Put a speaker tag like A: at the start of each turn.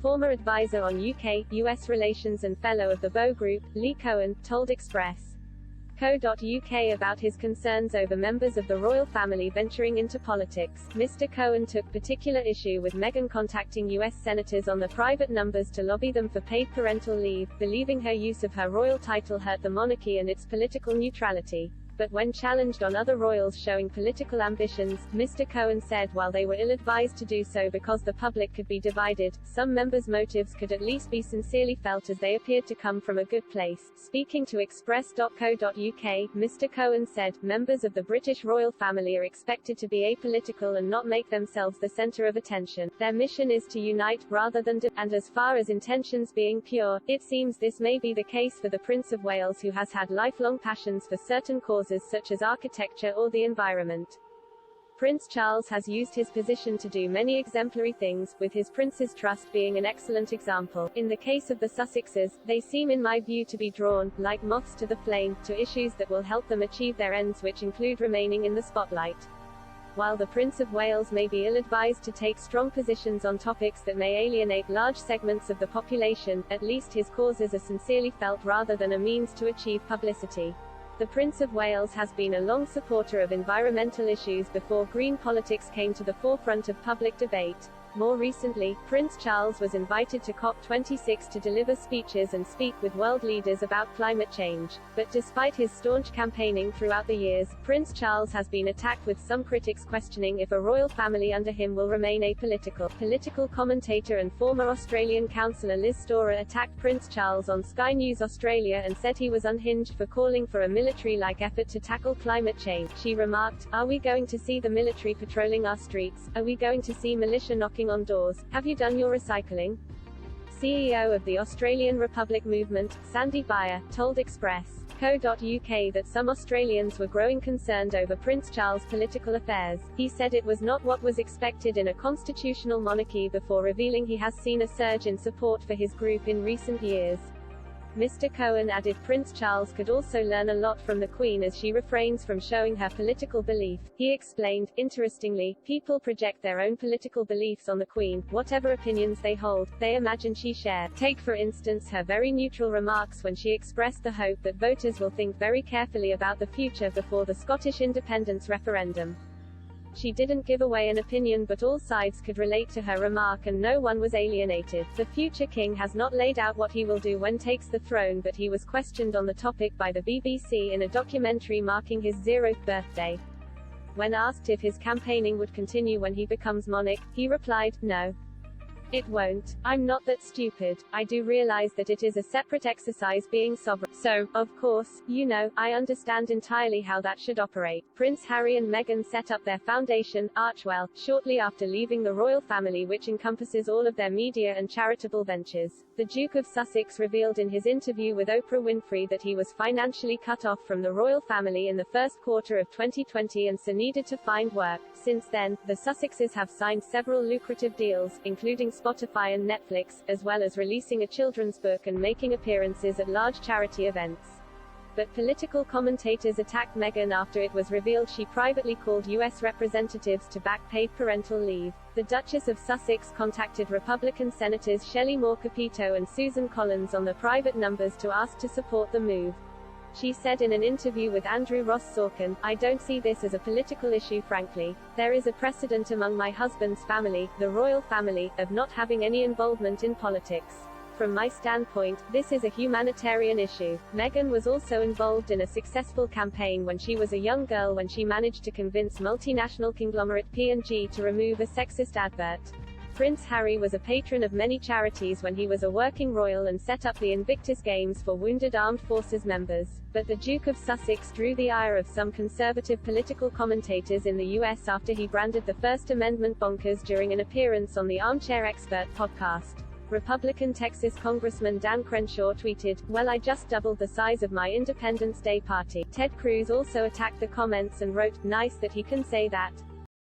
A: Former advisor on UK-US relations and fellow of the Bow Group, Lee Cohen, told Express.co.uk about his concerns over members of the royal family venturing into politics. Mr. Cohen took particular issue with Meghan contacting US senators on the private numbers to lobby them for paid parental leave, believing her use of her royal title hurt the monarchy and its political neutrality. But when challenged on other royals showing political ambitions, Mr. Cohen said while they were ill-advised to do so because the public could be divided, some members' motives could at least be sincerely felt as they appeared to come from a good place. Speaking to Express.co.uk, Mr. Cohen said, members of the British royal family are expected to be apolitical and not make themselves the centre of attention. Their mission is to unite, rather than and as far as intentions being pure, it seems this may be the case for the Prince of Wales, who has had lifelong passions for certain causes such as architecture or the environment. Prince Charles has used his position to do many exemplary things, with his Prince's Trust being an excellent example. In the case of the Sussexes, they seem in my view to be drawn, like moths to the flame, to issues that will help them achieve their ends, which include remaining in the spotlight. While the Prince of Wales may be ill-advised to take strong positions on topics that may alienate large segments of the population, at least his causes are sincerely felt rather than a means to achieve publicity. The Prince of Wales has been a long supporter of environmental issues before green politics came to the forefront of public debate. More recently, Prince Charles was invited to COP26 to deliver speeches and speak with world leaders about climate change. But despite his staunch campaigning throughout the years, Prince Charles has been attacked, with some critics questioning if a royal family under him will remain apolitical. Political commentator and former Australian councillor Liz Storer attacked Prince Charles on Sky News Australia and said he was unhinged for calling for a military-like effort to tackle climate change. She remarked, "Are we going to see the military patrolling our streets? Are we going to see militia knocking on doors? Have you done your recycling?" CEO of the Australian Republic Movement, Sandy Beyer, told Express.co.uk that some Australians were growing concerned over Prince Charles' political affairs. He said it was not what was expected in a constitutional monarchy before revealing he has seen a surge in support for his group in recent years. Mr. Cohen added Prince Charles could also learn a lot from the Queen as she refrains from showing her political belief. He explained, "Interestingly, people project their own political beliefs on the Queen. Whatever opinions they hold, they imagine she shared. Take for instance her very neutral remarks when she expressed the hope that voters will think very carefully about the future before the Scottish independence referendum." She didn't give away an opinion, but all sides could relate to her remark and no one was alienated. The future king has not laid out what he will do when takes the throne, but he was questioned on the topic by the BBC in a documentary marking his 0th birthday. When asked if his campaigning would continue when he becomes monarch, he replied, "No. It won't. I'm not that stupid. I do realize that it is a separate exercise being sovereign. So, of course, I understand entirely how that should operate." Prince Harry and Meghan set up their foundation, Archewell, shortly after leaving the royal family, which encompasses all of their media and charitable ventures. The Duke of Sussex revealed in his interview with Oprah Winfrey that he was financially cut off from the royal family in the first quarter of 2020 and so needed to find work. Since then, the Sussexes have signed several lucrative deals, including Spotify and Netflix, as well as releasing a children's book and making appearances at large charity events. But political commentators attacked Meghan after it was revealed she privately called U.S. representatives to back paid parental leave. The Duchess of Sussex contacted Republican Senators Shelley Moore Capito and Susan Collins on the private numbers to ask to support the move. She said in an interview with Andrew Ross Sorkin, "I don't see this as a political issue, frankly. There is a precedent among my husband's family, the royal family, of not having any involvement in politics. From my standpoint, this is a humanitarian issue." Meghan was also involved in a successful campaign when she was a young girl when she managed to convince multinational conglomerate P&G to remove a sexist advert. Prince Harry was a patron of many charities when he was a working royal and set up the Invictus Games for wounded armed forces members. But the Duke of Sussex drew the ire of some conservative political commentators in the US after he branded the First Amendment bonkers during an appearance on the Armchair Expert podcast. Republican Texas Congressman Dan Crenshaw tweeted, "Well, I just doubled the size of my Independence Day party." Ted Cruz also attacked the comments and wrote, "Nice that he can say that.